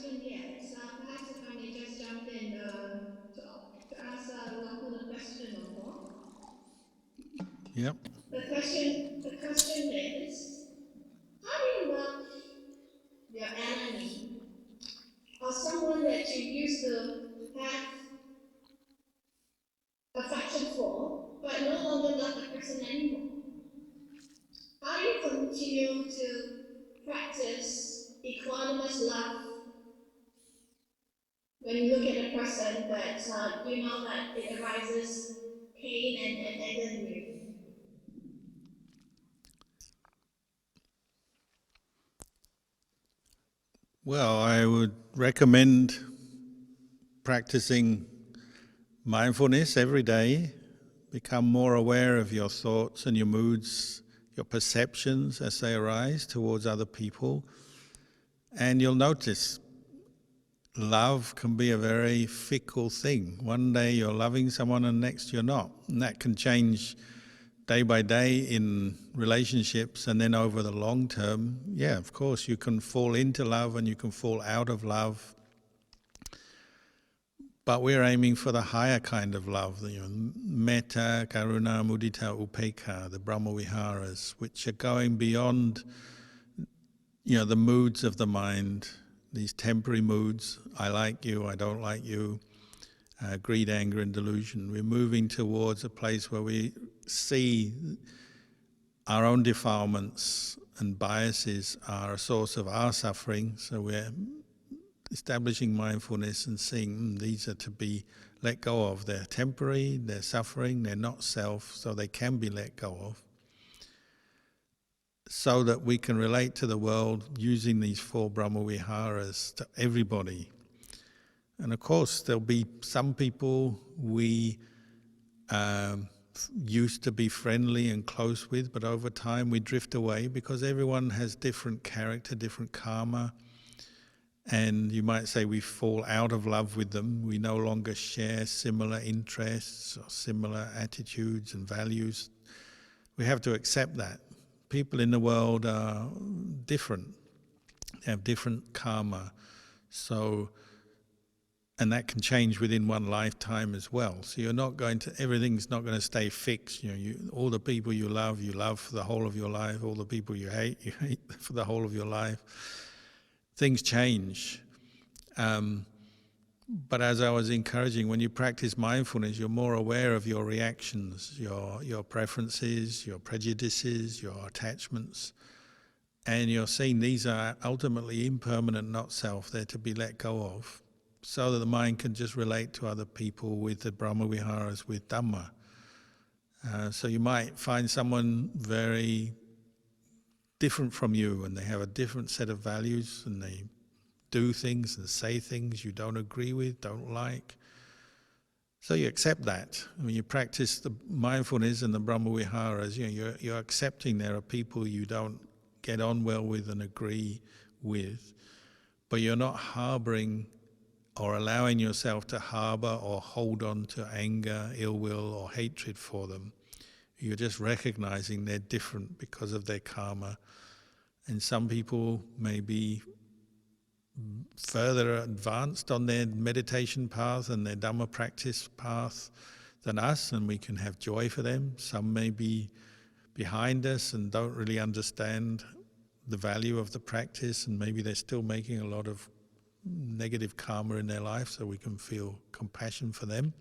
question yet. Perhaps if I may just jump in to answer the question or more. Yep. The question is, how do you love your enemy or someone that you used to have affection for, but no longer love the person anymore? How do you continue to practice equanimous love when you look at a person that you know that it arises pain and anger in you? Well, I would recommend practicing mindfulness every day. Become more aware of your thoughts and your moods, your perceptions as they arise towards other people. And you'll notice love can be a very fickle thing. One day you're loving someone and next you're not. And that can change day by day in relationships, and then over the long term, yeah, of course, you can fall into love and you can fall out of love. But we're aiming for the higher kind of love, metta, karuna, mudita, upekkha, the Brahma Viharas, which are going beyond, the moods of the mind, these temporary moods, I like you, I don't like you, greed, anger, and delusion. We're moving towards a place where we see our own defilements and biases are a source of our suffering, so we're establishing mindfulness and seeing these are to be let go of. They're temporary, they're suffering, they're not self, so they can be let go of, so that we can relate to the world using these four Brahma Viharas to everybody. And of course, there'll be some people we used to be friendly and close with, but over time we drift away because everyone has different character, different karma. And you might say we fall out of love with them. We no longer share similar interests or similar attitudes and values. We have to accept that. People in the world are different. They have different karma. And that can change within one lifetime as well. So everything's not going to stay fixed. All the people you love for the whole of your life. All the people you hate for the whole of your life. Things change. But as I was encouraging, when you practice mindfulness, you're more aware of your reactions, your preferences, your prejudices, your attachments. And you're seeing these are ultimately impermanent, not self. They're to be let go of, so that the mind can just relate to other people with the Brahma Viharas, with Dhamma. So you might find someone very different from you, and they have a different set of values, and they do things and say things you don't agree with, don't like. So you accept that. When you practice the mindfulness and the Brahma Viharas, you're accepting there are people you don't get on well with and agree with, but you're not harboring or allowing yourself to harbor or hold on to anger, ill will, or hatred for them. You're just recognizing they're different because of their karma. And some people may be further advanced on their meditation path and their Dhamma practice path than us, and we can have joy for them. Some may be behind us and don't really understand the value of the practice, and maybe they're still making a lot of negative karma in their life, so we can feel compassion for them.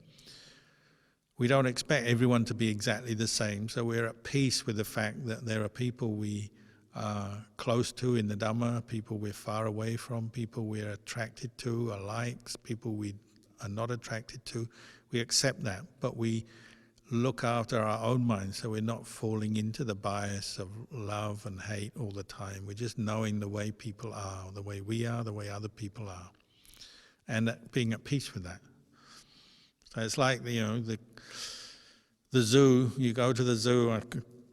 We don't expect everyone to be exactly the same, so we're at peace with the fact that there are people we are close to in the Dhamma, people we're far away from, people we're attracted to, alike, people we are not attracted to. We accept that, but we look after our own mind so we're not falling into the bias of love and hate all the time. We're just knowing the way people are, the way we are, the way other people are, and being at peace with that. So it's like, the zoo. You go to the zoo, I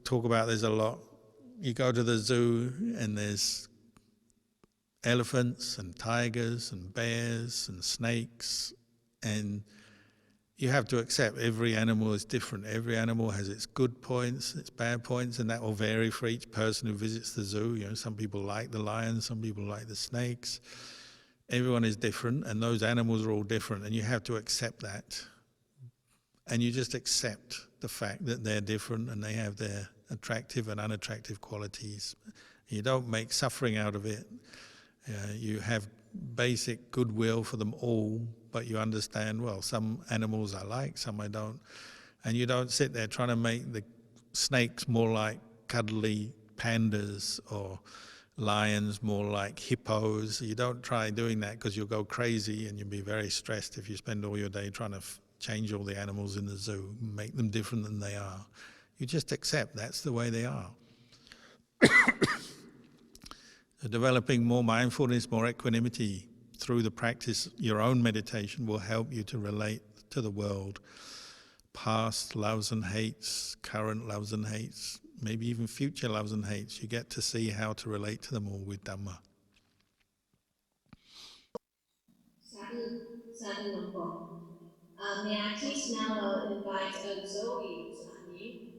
talk about this a lot. You go to the zoo and there's elephants and tigers and bears and snakes, and you have to accept every animal is different. Every animal has its good points, its bad points, and that will vary for each person who visits the zoo. Some people like the lions, some people like the snakes. everyone is different, and those animals are all different, and you have to accept that. And you just accept the fact that they're different and they have their attractive and unattractive qualities. You don't make suffering out of it. You have basic goodwill for them all, but you understand, well, some animals I like, some I don't. And you don't sit there trying to make the snakes more like cuddly pandas or lions more like hippos. You don't try doing that because you'll go crazy and you'll be very stressed if you spend all your day trying to change all the animals in the zoo, make them different than they are. You just accept that's the way they are. So developing more mindfulness, more equanimity through the practice, your own meditation will help you to relate to the world. Past loves and hates, current loves and hates, maybe even future loves and hates. You get to see how to relate to them all with Dhamma. Sadhu, Sadhu Nampo. May I please now invite Zoe to unmute?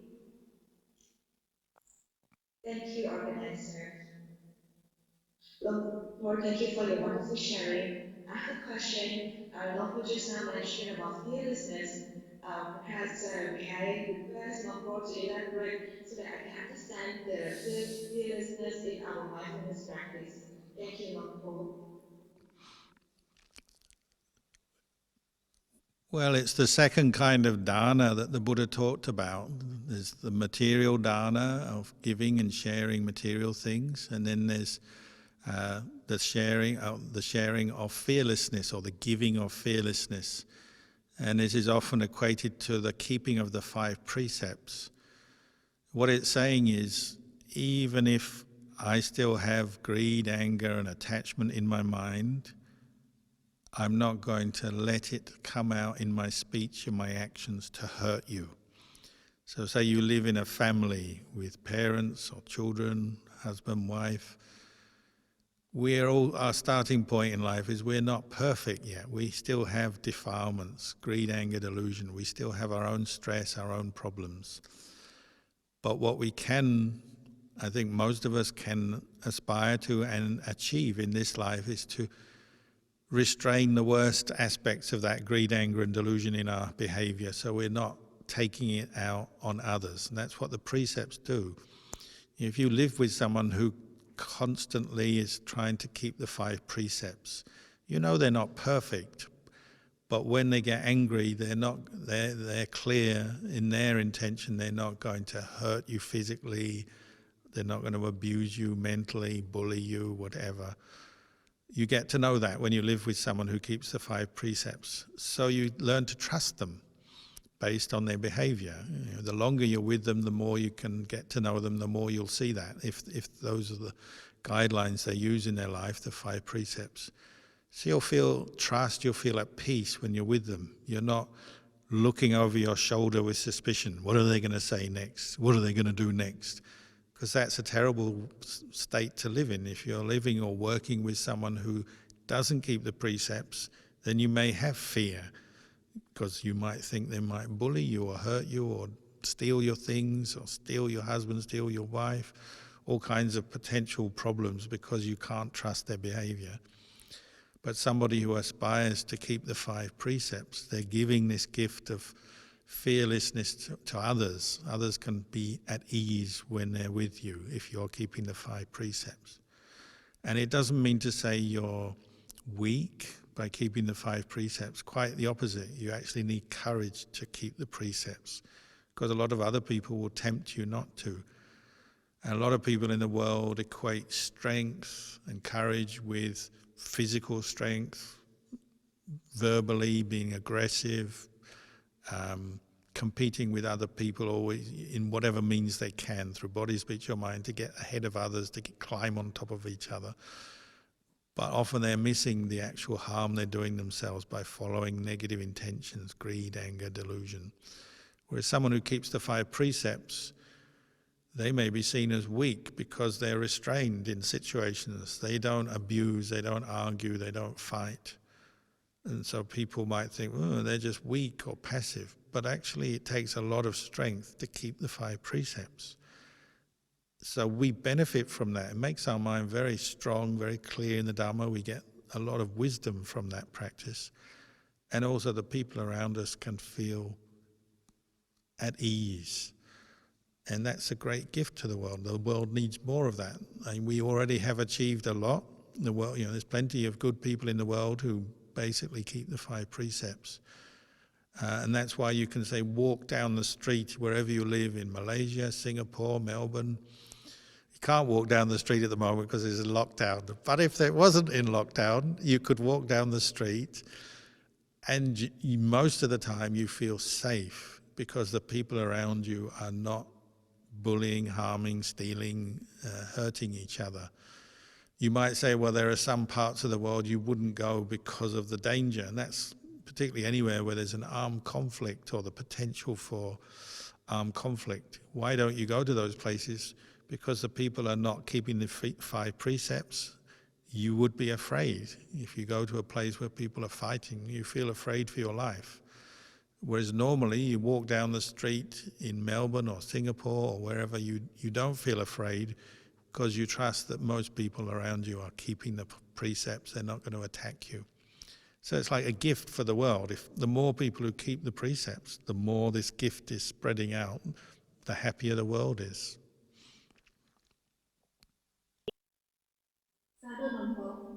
Thank you, organizer. Lord, thank you for your wonderful sharing. I have a question. Lord, you just now mentioned about fearlessness. Perhaps may I request Lord to elaborate so that I can understand the fearlessness in our mindfulness practice. Thank you, Lord. Well, it's the second kind of dana that the Buddha talked about. There's the material dana of giving and sharing material things, and then there's the sharing of fearlessness, or the giving of fearlessness. And this is often equated to the keeping of the 5 precepts. What it's saying is, even if I still have greed, anger, and attachment in my mind, I'm not going to let it come out in my speech and my actions to hurt you. So say you live in a family with parents or children, husband, wife. Our starting point in life is we're not perfect yet. We still have defilements, greed, anger, delusion. We still have our own stress, our own problems. But what we can, I think most of us can aspire to and achieve in this life is to restrain the worst aspects of that greed, anger, and delusion in our behavior, so we're not taking it out on others. And that's what the precepts do. If you live with someone who constantly is trying to keep the 5 precepts, you know they're not perfect, but when they get angry, they're clear in their intention. They're not going to hurt you physically, they're not going to abuse you mentally, bully you, whatever. You get to know that when you live with someone who keeps the 5 precepts. So you learn to trust them based on their behavior. The longer you're with them, the more you can get to know them, the more you'll see that. If those are the guidelines they use in their life, the 5 precepts. So you'll feel trust, you'll feel at peace when you're with them. You're not looking over your shoulder with suspicion. What are they going to say next? What are they going to do next? Because that's a terrible state to live in. If you're living or working with someone who doesn't keep the precepts, then you may have fear, because you might think they might bully you or hurt you or steal your things or steal your husband, steal your wife, all kinds of potential problems because you can't trust their behavior. But somebody who aspires to keep the 5 precepts, they're giving this gift of fearlessness to others. Others can be at ease when they're with you if you're keeping the 5 precepts. And it doesn't mean to say you're weak by keeping the 5 precepts. Quite the opposite. You actually need courage to keep the precepts, because a lot of other people will tempt you not to. And a lot of people in the world equate strength and courage with physical strength, verbally being aggressive, competing with other people always in whatever means they can, through body, speech or mind, to get ahead of others, to climb on top of each other. But often they're missing the actual harm they're doing themselves by following negative intentions, greed, anger, delusion. Whereas someone who keeps the 5 precepts, they may be seen as weak because they're restrained in situations. They don't abuse, they don't argue, they don't fight. And so people might think, oh, they're just weak or passive. But actually it takes a lot of strength to keep the 5 precepts. So we benefit from that. It makes our mind very strong, very clear in the Dhamma. We get a lot of wisdom from that practice. And also the people around us can feel at ease. And that's a great gift to the world. The world needs more of that. And we already have achieved a lot. The world, there's plenty of good people in the world who basically keep the 5 precepts. And that's why you can say walk down the street wherever you live in Malaysia, Singapore, Melbourne. You can't walk down the street at the moment because it's in lockdown. But if it wasn't in lockdown, you could walk down the street and most of the time you feel safe because the people around you are not bullying, harming, stealing, hurting each other. You might say, well, there are some parts of the world you wouldn't go because of the danger, and that's particularly anywhere where there's an armed conflict or the potential for armed conflict. Why don't you go to those places? Because the people are not keeping the 5 precepts. You would be afraid. If you go to a place where people are fighting, you feel afraid for your life. Whereas normally you walk down the street in Melbourne or Singapore or wherever, you don't feel afraid because you trust that most people around you are keeping the precepts, they're not going to attack you. So it's like a gift for the world. If the more people who keep the precepts, the more this gift is spreading out, the happier the world is. Father Bumpo,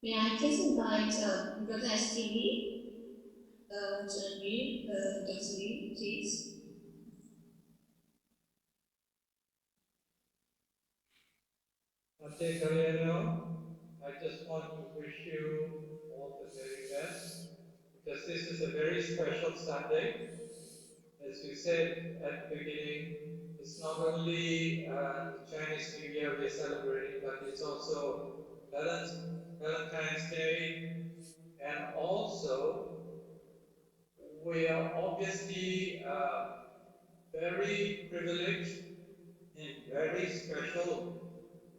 may I please invite Brother STV to unmute Dr. Lee, please? Ajahn Kalyano, I just want to wish you all the very best because this is a very special Sunday. As you said at the beginning, it's not only the Chinese New Year we are celebrating, but it's also Valentine's Day, and also we are obviously very privileged and very special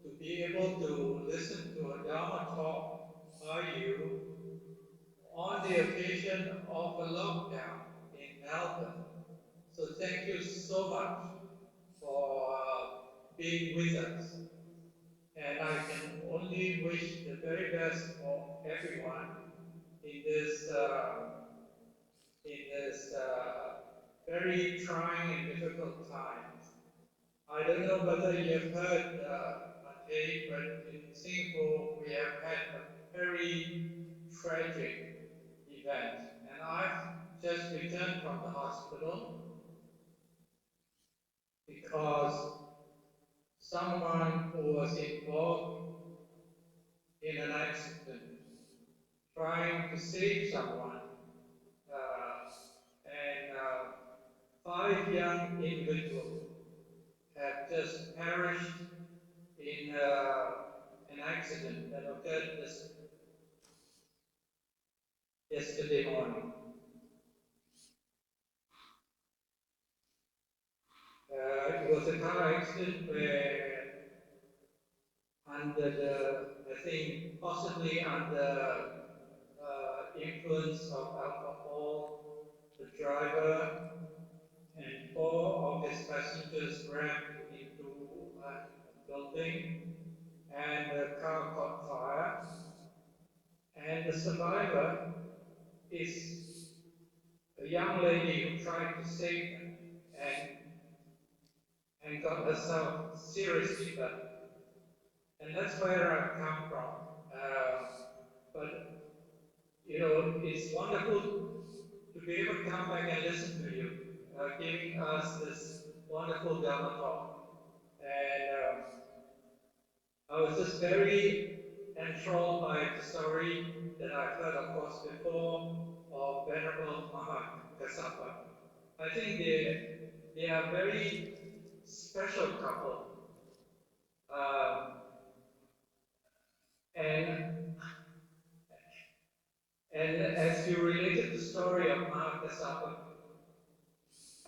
to be able to listen to a Dharma talk by you on the occasion of a lockdown in Melbourne. So thank you so much for being with us. And I can only wish the very best for everyone in this very trying and difficult time. I don't know whether you have heard, Mate, but in Singapore we have had a very tragic event, and I've just returned from the hospital because someone who was involved in an accident trying to save someone, and 5 young individuals have just perished in an accident that occurred just yesterday morning. It was a car accident where I think possibly under influence of alcohol, the driver and 4 of his passengers rammed into a building, and the car caught fire. And the survivor is a young lady who tried to save them and got herself seriously hurt. And that's where I've come from. But it's wonderful to be able to come back and listen to you, giving us this wonderful Dhamma talk. And I was just very enthralled by the story that I've heard, of course, before of Venerable Mahakassapa. I think they are a very special couple. Um, and and as you related the story of Mahakassapa,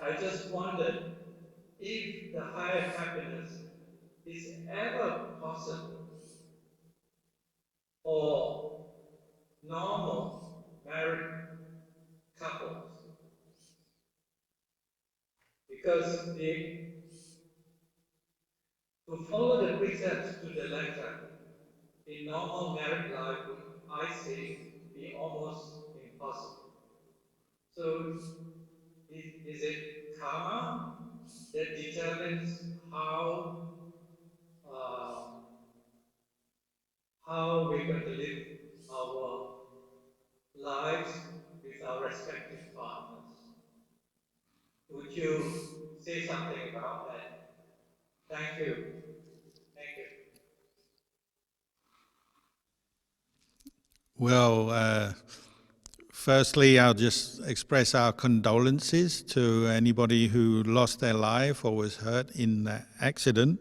I just wondered if the higher happiness is ever possible for normal married couples, because to follow the precepts to the letter in normal married life would, I say, be almost impossible. So is it karma that determines uh, how we're going to live our lives with our respective partners? Would you say something about that? Thank you. Thank you. Well, firstly, I'll just express our condolences to anybody who lost their life or was hurt in that accident.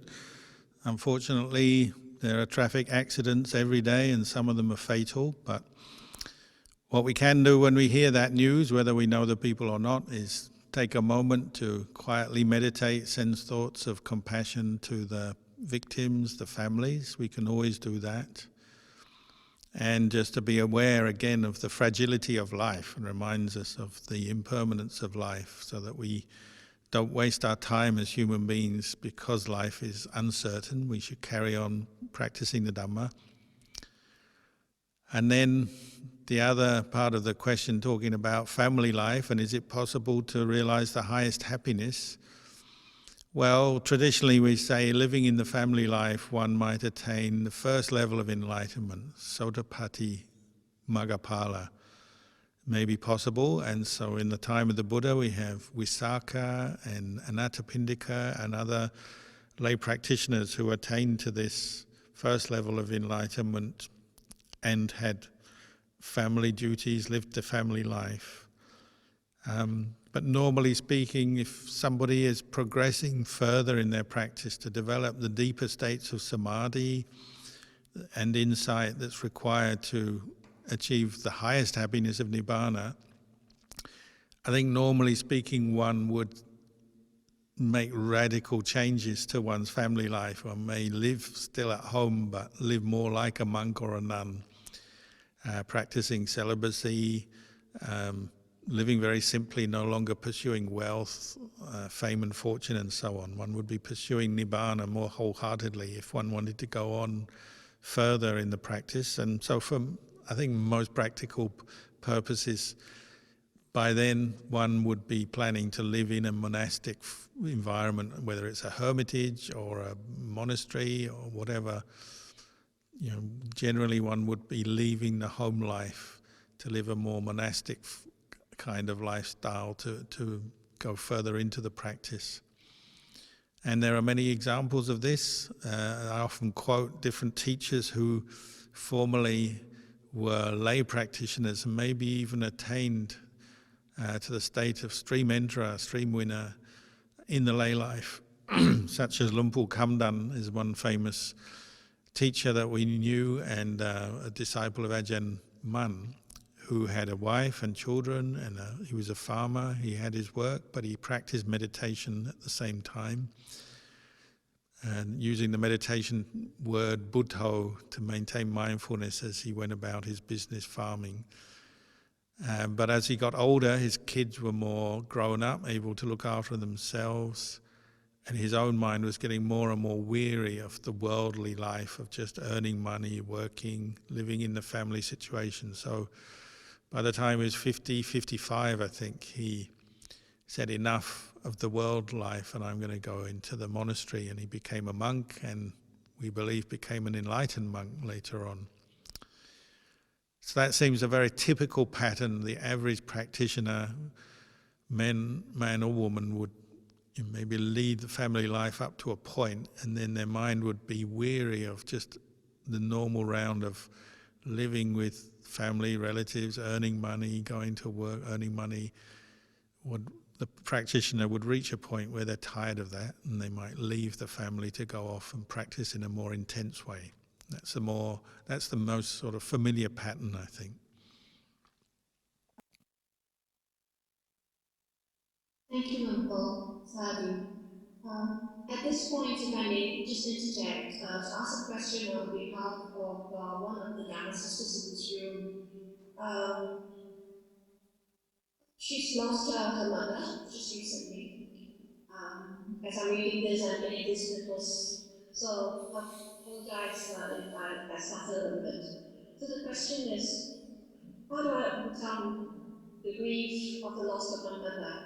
Unfortunately, there are traffic accidents every day and some of them are fatal, but what we can do when we hear that news, whether we know the people or not, is take a moment to quietly meditate, send thoughts of compassion to the victims, the families. We can always do that. And just to be aware again of the fragility of life and reminds us of the impermanence of life so that we don't waste our time as human beings because life is uncertain. We should carry on practicing the Dhamma. And then the other part of the question talking about family life and is it possible to realize the highest happiness? Well, traditionally we say living in the family life one might attain the first level of enlightenment, Sotapatti Maggapala, may be possible. And so in the time of the Buddha we have Visakha and Anathapindika and other lay practitioners who attained to this first level of enlightenment and had family duties, lived the family life. But normally speaking, if somebody is progressing further in their practice to develop the deeper states of samadhi and insight that's required to achieve the highest happiness of nibbana, I think normally speaking one would make radical changes to one's family life. One may live still at home but live more like a monk or a nun, practicing celibacy, living very simply, no longer pursuing wealth, fame and fortune and so on. One would be pursuing nibbana more wholeheartedly if one wanted to go on further in the practice. And so for, I think, most practical purposes, by then one would be planning to live in a monastic environment, whether it's a hermitage or a monastery or whatever. You know, generally one would be leaving the home life to live a more monastic kind of lifestyle to go further into the practice. And there are many examples of this. I often quote different teachers who formerly were lay practitioners and maybe even attained to the state of stream enterer, stream winner in the lay life, such as Lumpur Kamdan is one famous teacher that we knew and a disciple of Ajahn Mun, who had a wife and children, and he was a farmer. He had his work, but he practiced meditation at the same time, and using the meditation word Buddho to maintain mindfulness as he went about his business farming. But as he got older, his kids were more grown up, able to look after themselves, and his own mind was getting more and more weary of the worldly life of just earning money, working, living in the family situation. So by the time he was 50, 55, I think, he said enough of the world life and I'm going to go into the monastery. And he became a monk and we believe became an enlightened monk later on. So that seems a very typical pattern. The average practitioner, man or woman, would maybe lead the family life up to a point and then their mind would be weary of just the normal round of living with family, relatives, earning money, going to work, earning money. The practitioner would reach a point where they're tired of that and they might leave the family to go off and practice in a more intense way. That's the most sort of familiar pattern, I think. Thank you, Uncle. Sadhu. At this point, if I may just interject to ask a question on behalf of one of the Dhamma sisters in this room. Um, she's lost her mother just recently. As I'm reading this, I'm getting this was so her apologize if I stutter a little bit. So the question is, how do I overcome the grief of the loss of my mother?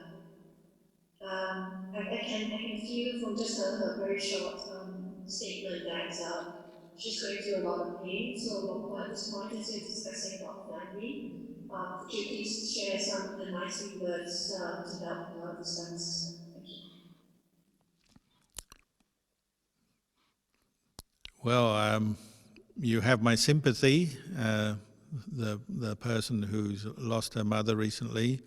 I can feel from just her very short statement that she's going through a lot of pain. So at this point, as you're discussing about family, could you please share some enlightening words to help this younger sister? Thank you. Well, you have my sympathy. The person who's lost her mother recently.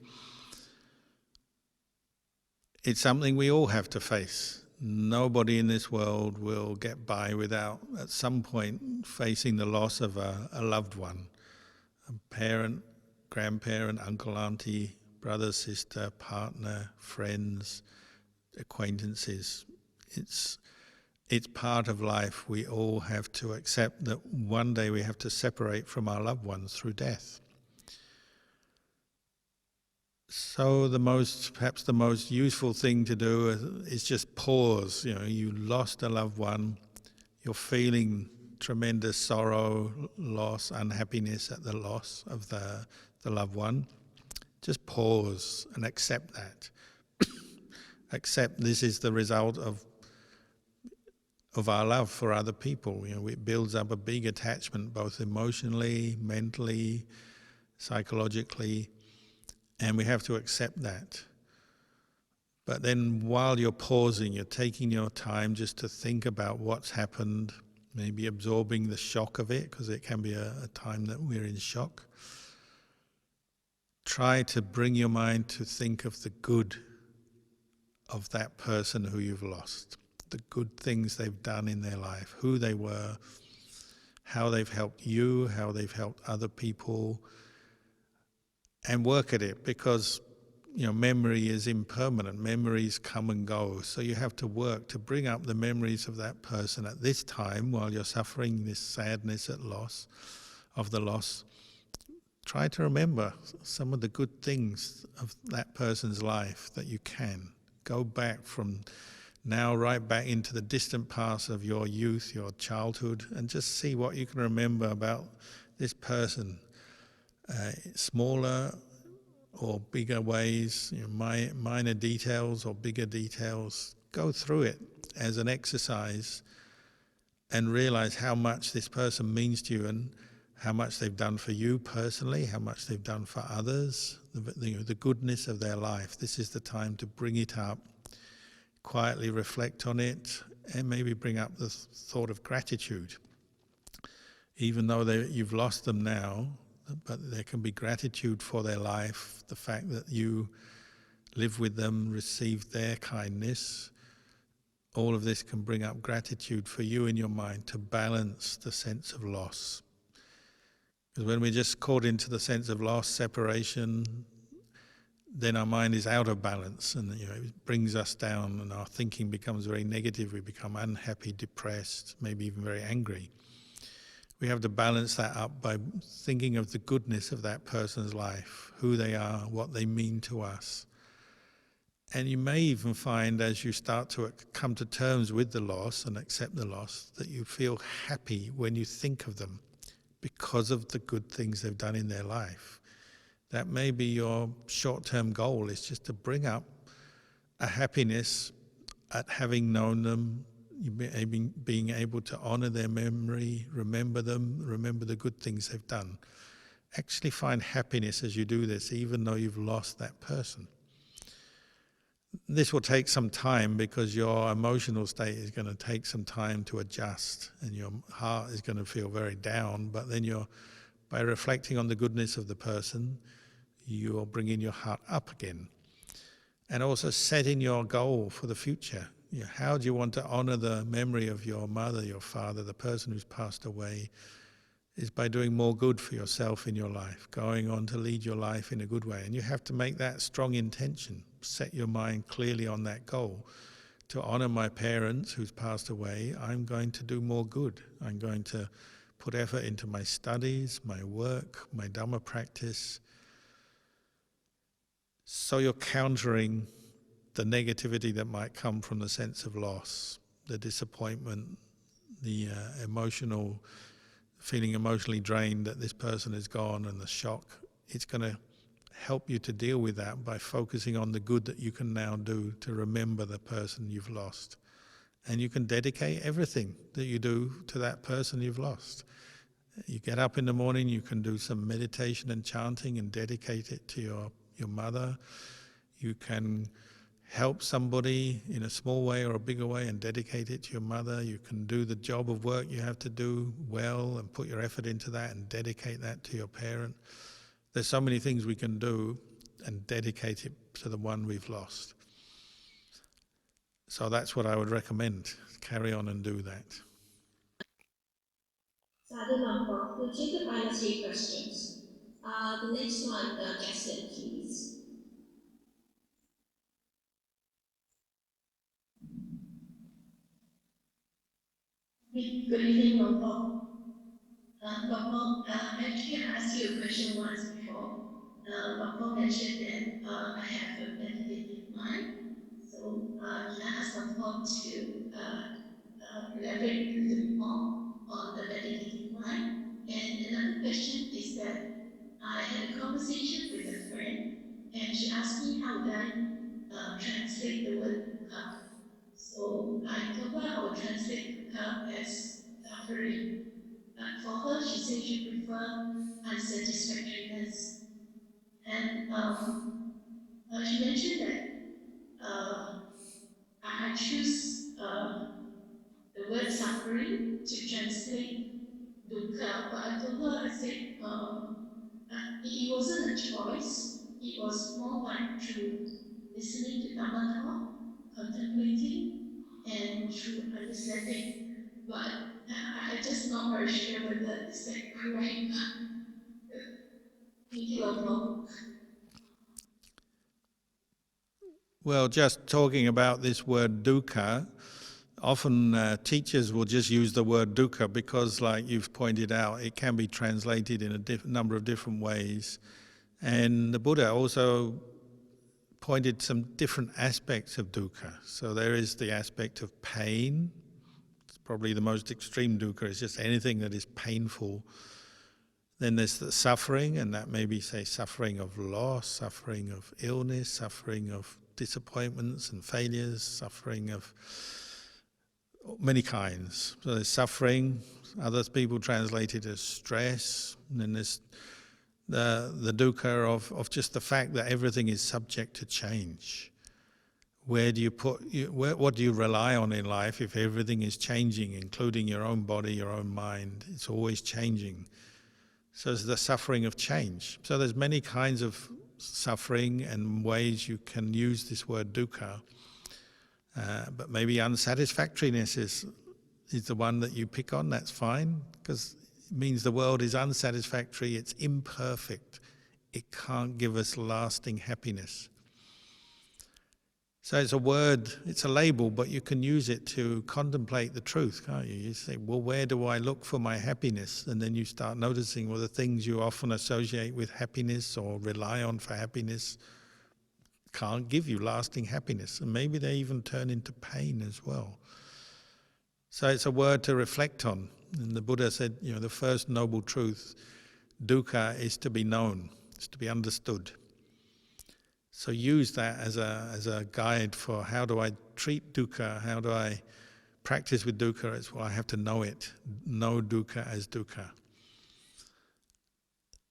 It's something we all have to face. Nobody in this world will get by without, at some point, facing the loss of a loved one, a parent, grandparent, uncle, auntie, brother, sister, partner, friends, acquaintances. It's part of life. We all have to accept that one day we have to separate from our loved ones through death. So perhaps the most useful thing to do is just pause. You lost a loved one, you're feeling tremendous sorrow, loss, unhappiness at the loss of the loved one. Just pause and accept that. Accept this is the result of our love for other people. It builds up a big attachment, both emotionally, mentally, psychologically. And we have to accept that. But then while you're pausing, you're taking your time just to think about what's happened, maybe absorbing the shock of it, because it can be a time that we're in shock. Try to bring your mind to think of the good of that person who you've lost, the good things they've done in their life, who they were, how they've helped you, how they've helped other people, and work at it, because memory is impermanent. Memories come and go. So you have to work to bring up the memories of that person at this time while you're suffering this sadness of the loss. Try to remember some of the good things of that person's life that you can. Go back from now right back into the distant past of your youth, your childhood, and just see what you can remember about this person. Smaller or bigger ways, minor details or bigger details. Go through it as an exercise and realize how much this person means to you and how much they've done for you personally, how much they've done for others, the goodness of their life. This is the time to bring it up, quietly reflect on it, and maybe bring up the thought of gratitude. Even though you've lost them now, but there can be gratitude for their life, the fact that you live with them, receive their kindness. All of this can bring up gratitude for you in your mind to balance the sense of loss. Because when we're just caught into the sense of loss, separation, then our mind is out of balance, and it brings us down, and our thinking becomes very negative. We become unhappy, depressed, maybe even very angry. We have to balance that up by thinking of the goodness of that person's life, who they are, what they mean to us. And you may even find, as you start to come to terms with the loss and accept the loss, that you feel happy when you think of them because of the good things they've done in their life. That may be your short-term goal, is just to bring up a happiness at having known them, being able to honor their memory, remember them, remember the good things they've done. Actually find happiness as you do this, even though you've lost that person. This will take some time because your emotional state is going to take some time to adjust, and your heart is going to feel very down, but then by reflecting on the goodness of the person, you're bringing your heart up again. And also setting your goal for the future. How do you want to honor the memory of your mother, your father, the person who's passed away, is by doing more good for yourself in your life, going on to lead your life in a good way. And you have to make that strong intention. Set your mind clearly on that goal. To honor my parents who's passed away, I'm going to do more good. I'm going to put effort into my studies, my work, my Dhamma practice. So you're countering the negativity that might come from the sense of loss, the disappointment, emotional, feeling emotionally drained that this person is gone and the shock, it's going to help you to deal with that by focusing on the good that you can now do to remember the person you've lost. And you can dedicate everything that you do to that person you've lost. You get up in the morning, you can do some meditation and chanting and dedicate it to your mother. You can help somebody in a small way or a bigger way and dedicate it to your mother. You can do the job of work you have to do well and put your effort into that and dedicate that to your parent. There's so many things we can do and dedicate it to the one we've lost. So that's what I would recommend. Carry on and do that. Sadhu Nampa, we'll take the final 3 questions. The next one, Justin, please. Good evening, Nampa. Nampa, actually I asked you a question once before. Nampa mentioned that I have a meditative mind. So can I ask Nampa to elaborate a little bit more on the meditative mind? And another question is that I had a conversation with a friend, and she asked me how would I translate the word dukkha. So I told her I would translate dukkha as suffering. But for her, she said she prefer unsatisfactoriness. And she mentioned that I choose the word suffering to translate dukkha. But I told her, I said, it wasn't a choice. It was more like through listening to Dhamma talk, contemplating, and through understanding. But I just not very sure whether is that correct. Thank you, Lampo. Well, just talking about this word dukkha, often teachers will just use the word dukkha because, like you've pointed out, it can be translated in a number of different ways. And the Buddha also pointed some different aspects of dukkha. So there is the aspect of pain. It's probably the most extreme dukkha. It's just anything that is painful. Then there's the suffering, and that may be, say, suffering of loss, suffering of illness, suffering of disappointments and failures, suffering of many kinds. So there's suffering, other people translate it as stress, and then there's the dukkha of just the fact that everything is subject to change. Where do you what do you rely on in life if everything is changing, including your own body, your own mind? It's always changing. So it's the suffering of change. So there's many kinds of suffering and ways you can use this word dukkha. But maybe unsatisfactoriness is the one that you pick on. That's fine, because it means the world is unsatisfactory, it's imperfect. It can't give us lasting happiness. So it's a word, it's a label, but you can use it to contemplate the truth, can't you? You say, well, where do I look for my happiness? And then you start noticing, well, the things you often associate with happiness or rely on for happiness can't give you lasting happiness. And maybe they even turn into pain as well. So it's a word to reflect on. And the Buddha said, the first noble truth, dukkha, is to be known, is to be understood. So use that as a guide for how do I treat dukkha, how do I practice with dukkha. It's I have to know it, know dukkha as dukkha.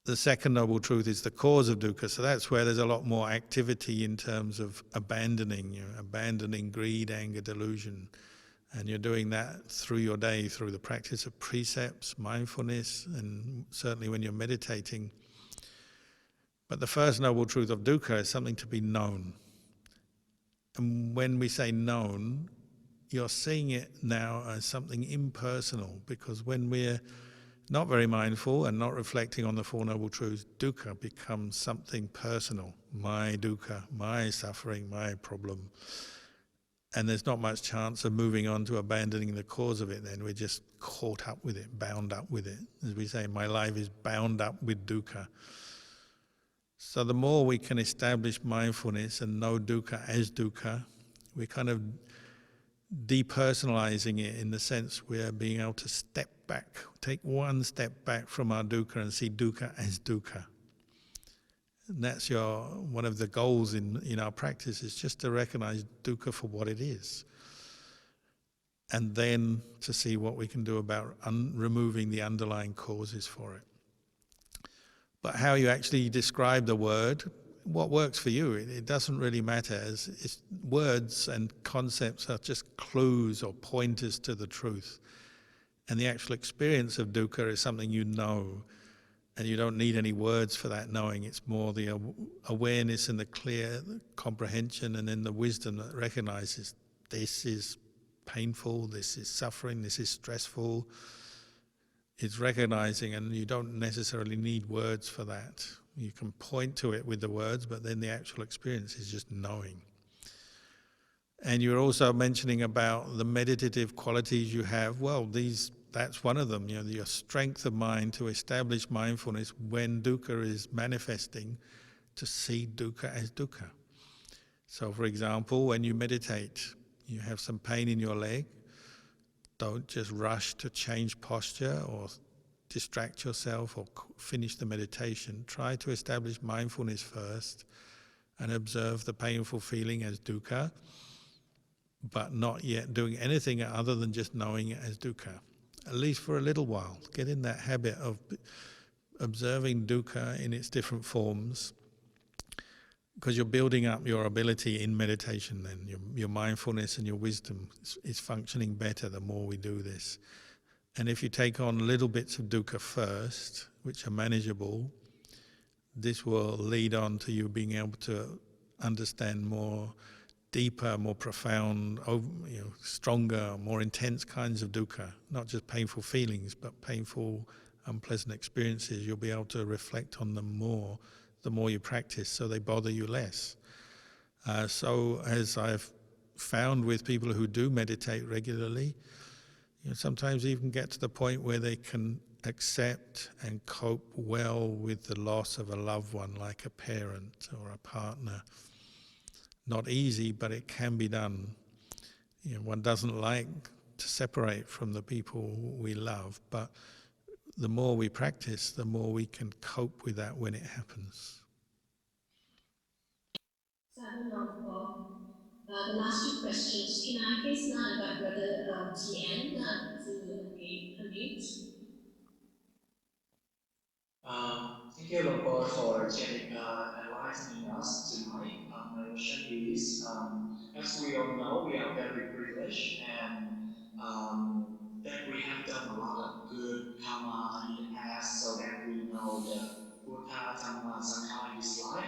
The second noble truth is the cause of dukkha. So that's where there's a lot more activity in terms of abandoning greed, anger, delusion. And you're doing that through your day, through the practice of precepts, mindfulness, and certainly when you're meditating. But the first noble truth of dukkha is something to be known. And when we say known, you're seeing it now as something impersonal, because when we're not very mindful and not reflecting on the Four Noble Truths, dukkha becomes something personal. My dukkha, my suffering, my problem. And there's not much chance of moving on to abandoning the cause of it then. We're just caught up with it, bound up with it. As we say, my life is bound up with dukkha. So the more we can establish mindfulness and know dukkha as dukkha, we kind of depersonalizing it in the sense we're being able to step back, take one step back from our dukkha and see dukkha as dukkha. And that's one of the goals in our practice, is just to recognize dukkha for what it is. And then to see what we can do about removing the underlying causes for it. But how you actually describe the word, what works for you, it doesn't really matter. It's words and concepts are just clues or pointers to the truth. And the actual experience of dukkha is something you know, and you don't need any words for that knowing. It's more the awareness and the clear comprehension, and then the wisdom that recognizes this is painful, this is suffering, this is stressful. It's recognizing, and you don't necessarily need words for that. You can point to it with the words, but then the actual experience is just knowing. And you're also mentioning about the meditative qualities you have. Well, that's one of them. Your strength of mind to establish mindfulness when dukkha is manifesting, to see dukkha as dukkha. So, for example, when you meditate, you have some pain in your leg. Don't just rush to change posture or distract yourself or finish the meditation. Try to establish mindfulness first and observe the painful feeling as dukkha, but not yet doing anything other than just knowing it as dukkha, at least for a little while. Get in that habit of observing dukkha in its different forms, because you're building up your ability in meditation then. Your mindfulness and your wisdom is functioning better the more we do this. And if you take on little bits of dukkha first, which are manageable, this will lead on to you being able to understand more deeper, more profound, stronger, more intense kinds of dukkha. Not just painful feelings, but painful, unpleasant experiences. You'll be able to reflect on them more the more you practice, so they bother you less. So as I've found with people who do meditate regularly, sometimes even get to the point where they can accept and cope well with the loss of a loved one, like a parent or a partner. Not easy, but it can be done. One doesn't like to separate from the people we love, but the more we practice, the more we can cope with that when it happens. The last two questions. Can I please now invite Brother TN to unmute? Thank you, Lord, for enlightening us tonight. My question is, as we all know, we are very privileged, and that we have done a lot of good karma in the past, so that we know the Buddha, Dhamma, Sangha in this life.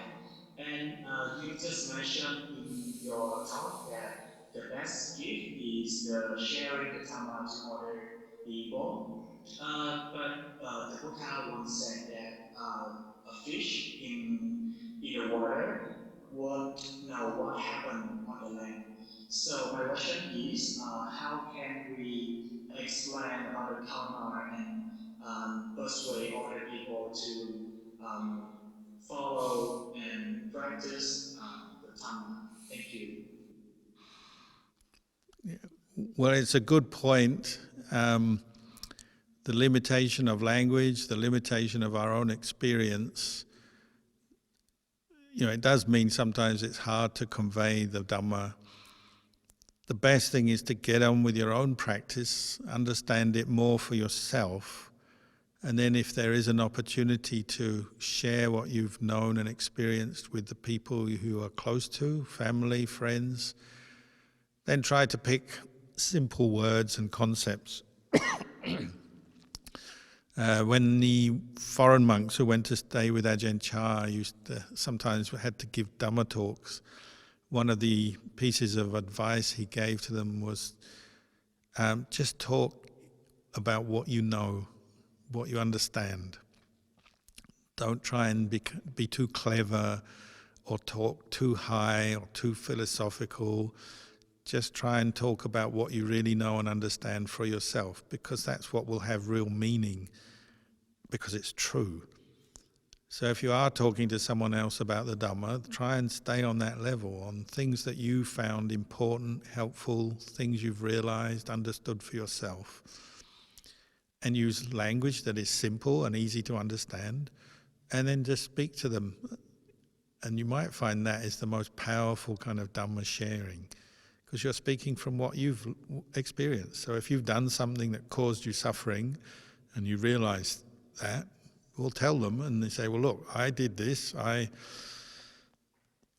And you just mentioned in your talk that the best gift is the sharing the Dhamma to other people. But the Buddha once said that a fish in the water won't know what happened on the land. So my question is, how can we explain about the karma and persuade other people to um, follow and practice the Dhamma? Thank you. Well, it's a good point. The limitation of language, the limitation of our own experience, it does mean sometimes it's hard to convey the Dhamma. The best thing is to get on with your own practice, understand it more for yourself, and then if there is an opportunity to share what you've known and experienced with the people who are close to, family, friends, then try to pick simple words and concepts. When the foreign monks who went to stay with Ajahn sometimes had to give Dhamma talks, one of the pieces of advice he gave to them was just talk about what you know, what you understand. Don't try and be too clever or talk too high or too philosophical. Just try and talk about what you really know and understand for yourself, because that's what will have real meaning, because it's true. So if you are talking to someone else about the Dhamma, try and stay on that level, on things that you found important, helpful, things you've realized, understood for yourself. And use language that is simple and easy to understand, and then just speak to them. And you might find that is the most powerful kind of Dhamma sharing, because you're speaking from what you've experienced. So if you've done something that caused you suffering and you realize that, we'll tell them, and they say, well, look, I did this, I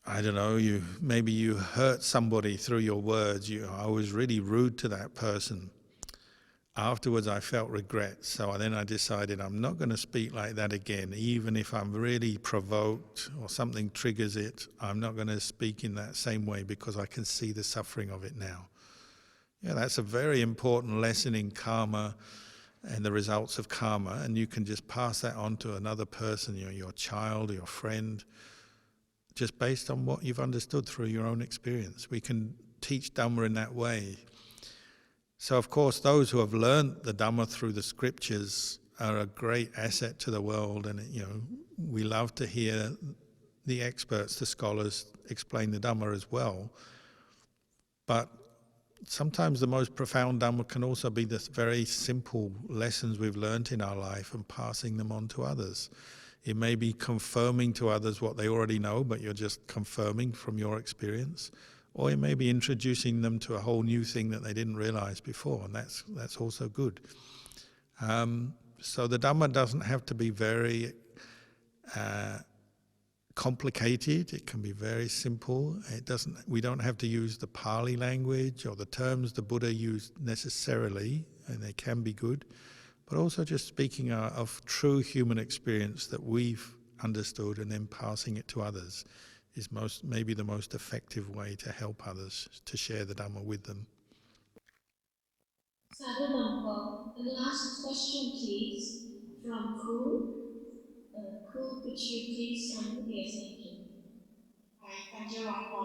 don't know, maybe you hurt somebody through your words, I was really rude to that person. Afterwards I felt regret, so then I decided I'm not going to speak like that again. Even if I'm really provoked or something triggers it, I'm not going to speak in that same way because I can see the suffering of it now. Yeah, that's a very important lesson in karma and the results of karma, and you can just pass that on to another person, your child or your friend, just based on what you've understood through your own experience. We can teach Dhamma in that way. So of course those who have learnt the Dhamma through the scriptures are a great asset to the world, and we love to hear the experts, the scholars, explain the Dhamma as well. But sometimes the most profound Dhamma can also be the very simple lessons we've learnt in our life and passing them on to others. It may be confirming to others what they already know, but you're just confirming from your experience. Or it may be introducing them to a whole new thing that they didn't realize before, and that's also good. So the Dhamma doesn't have to be very complicated. It can be very simple. We don't have to use the Pali language or the terms the Buddha used necessarily, and they can be good, but also just speaking of true human experience that we've understood and then passing it to others is maybe the most effective way to help others, to share the Dhamma with them. Sadhu Nampo. The last question, please, from Ku. Ku, could you please yes, thank you. Hi, thank you, Nampo.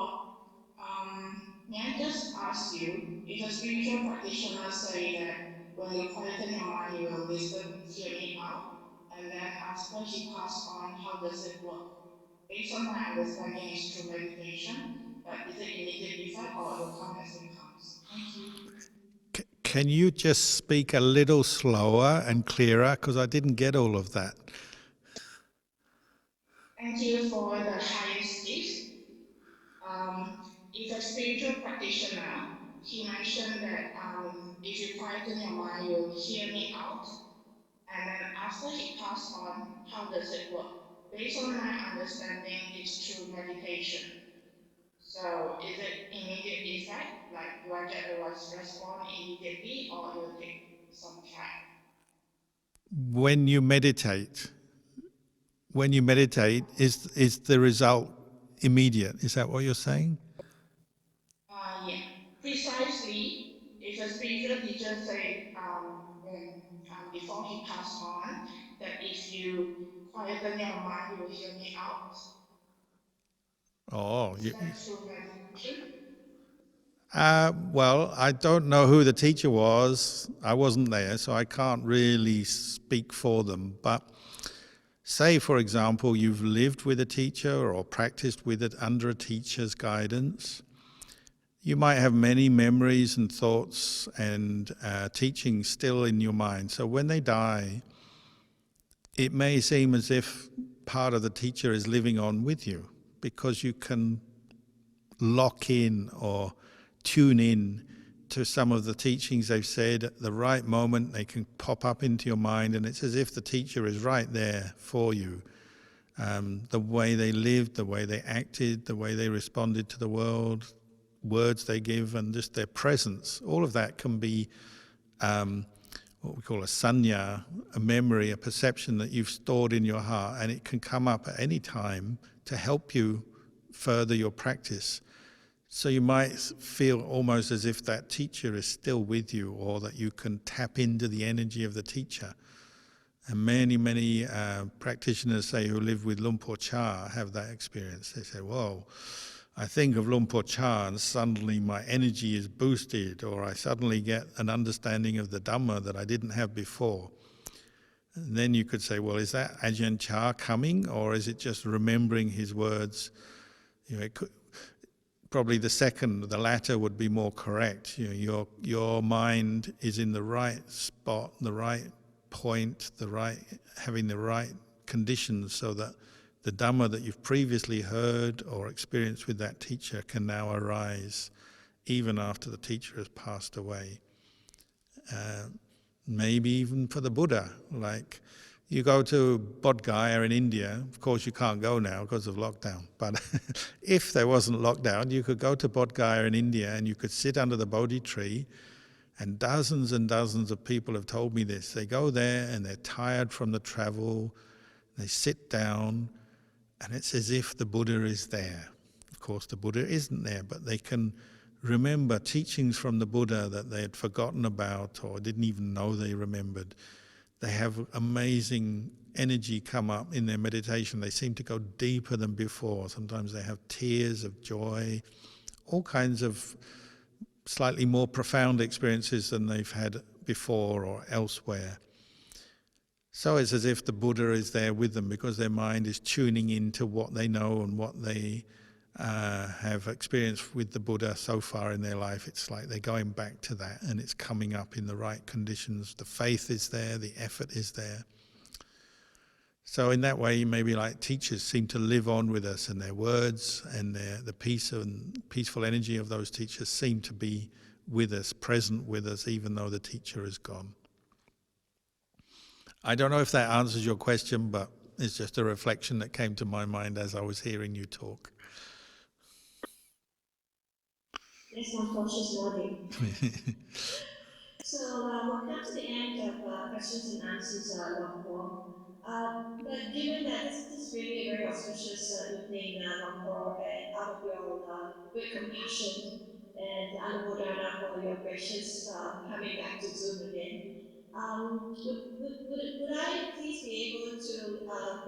May I just ask you, if a spiritual practitioner say that when you quieten your mind, you will listen, hear me out, and then after he passed on, how does it work? Based on my understanding, it's through meditation, but is it immediate effect or it will come as it comes? Thank you. Can you just speak a little slower and clearer, because I didn't get all of that. Thank you for the highest gift. If a spiritual practitioner, he mentioned that if you quieten your mind, you'll hear me out. And then after he passed on, how does it work? Based on my understanding, it's through meditation. So is it immediate effect? Like, do I get a response immediately, or it will take some time? When you meditate, is the result immediate? Is that what you're saying? Yeah. Precisely, if a spiritual teacher said before he passed on that if you quieten your mind, you will hear me out. Is that through meditation? Well, I don't know who the teacher was. I wasn't there, so I can't really speak for them. But say, for example, you've lived with a teacher or practiced with it under a teacher's guidance. You might have many memories and thoughts and teachings still in your mind. So when they die, it may seem as if part of the teacher is living on with you, because you can lock in or tune in to some of the teachings they've said at the right moment. They can pop up into your mind, and it's as if the teacher is right there for you. The way they lived, the way they acted, the way they responded to the world, words they give, and just their presence, all of that can be what we call a sanya, a memory, a perception that you've stored in your heart, and it can come up at any time to help you further your practice. So you might feel almost as if that teacher is still with you, or that you can tap into the energy of the teacher. And many practitioners say who live with Luang Por Chah have that experience. They say, whoa, I think of Luang Por Chah and suddenly my energy is boosted, or I suddenly get an understanding of the Dhamma that I didn't have before. And then you could say, well, is that Ajahn Chah coming, or is it just remembering his words? It could, probably the latter would be more correct. Your mind is in the right spot, the right point, having the right conditions, so that the Dhamma that you've previously heard or experienced with that teacher can now arise, even after the teacher has passed away. Maybe even for the Buddha, like you go to Bodh Gaya in India. Of course, you can't go now because of lockdown. But if there wasn't lockdown, you could go to Bodh Gaya in India and you could sit under the Bodhi tree. And dozens of people have told me this. They go there and they're tired from the travel. They sit down and it's as if the Buddha is there. Of course, the Buddha isn't there, but they can remember teachings from the Buddha that they had forgotten about or didn't even know they remembered. They have amazing energy come up in their meditation. They seem to go deeper than before. Sometimes they have tears of joy, all kinds of slightly more profound experiences than they've had before or elsewhere. So it's as if the Buddha is there with them because their mind is tuning into what they know and what they have experienced with the Buddha so far in their life. It's like they're going back to that and it's coming up in the right conditions. The faith is there, the effort is there. So in that way, maybe like teachers seem to live on with us, and their words and the peace and peaceful energy of those teachers seem to be with us, present with us, even though the teacher is gone. I don't know if that answers your question, but it's just a reflection that came to my mind as I was hearing you talk. Yes, unconscious nodding. So we'll come to the end of questions and answers, Longpo. But given that this is really a very auspicious evening, Longpo, and out of your great compassion and Anumodana for your gracious coming back to Zoom again, would I please be able to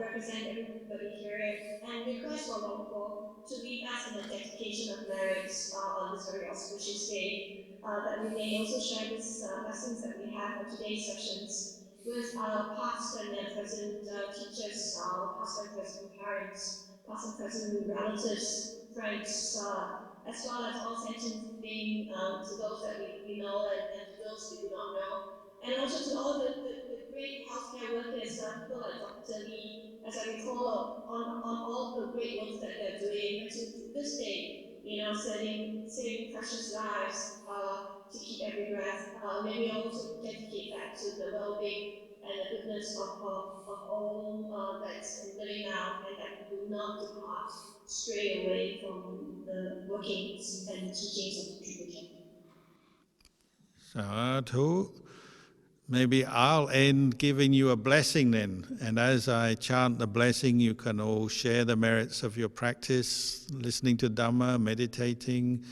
represent everybody here and request for Longpo to lead us in a dedication of merits on this very auspicious day, that we may also share these blessings that we have for today's sessions with our past and present teachers, past and present parents, past and present relatives, friends, as well as all sentient beings, to those that we know and to those we do not know. And also to all the great healthcare workers, people like Dr. Lee, as I recall, on all the great works that they're doing to this day, saving precious lives to keep every breath. May we also dedicate that to the well-being and the goodness of all that's in living now, and that we do not depart, stray away from the workings and the teachings of the true Buddha. Sadhu. Maybe I'll end giving you a blessing then. And as I chant the blessing, you can all share the merits of your practice, listening to Dhamma, meditating.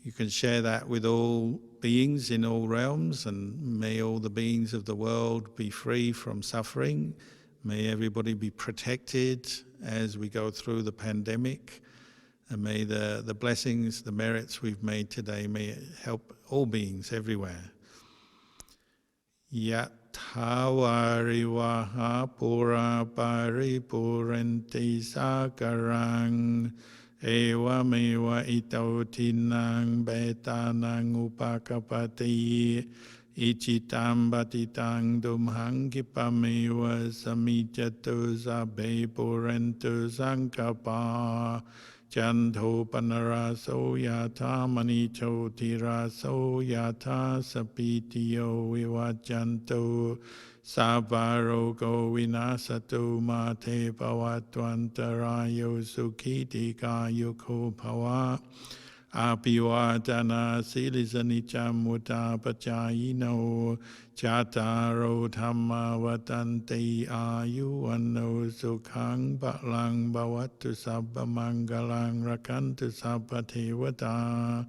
You can share that with all beings in all realms, and may all the beings of the world be free from suffering. May everybody be protected as we go through the pandemic. And may the blessings, the merits we've made today, may it help all beings everywhere. Yathawarivaha pura paripurenti sakarang Ewameva itotinang betanang upakapati Ichitam batitang dumhang kipameva samijatu sabbe purentu sankapa Janto panaraso yata manicho tiraso yata sapitio vivajanto Sabarogo vinasato mate pavatwantarayo sukhiti yuko pawa Apiwadana silisanicham mutapachayino Chataro dhamma vatanti ayuvanno sukhang balang bhavatu sabba mangalang rakantu sabba devata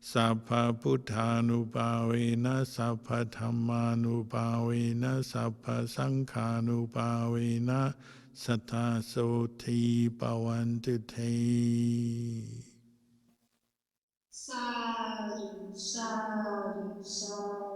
Sabha Buddhanubhavena, Sabha Dhammanubhavena, Sabha Sankhanubhavena, Sata Soti Bhavantu Te. Sadhu, sadhu, sadhu.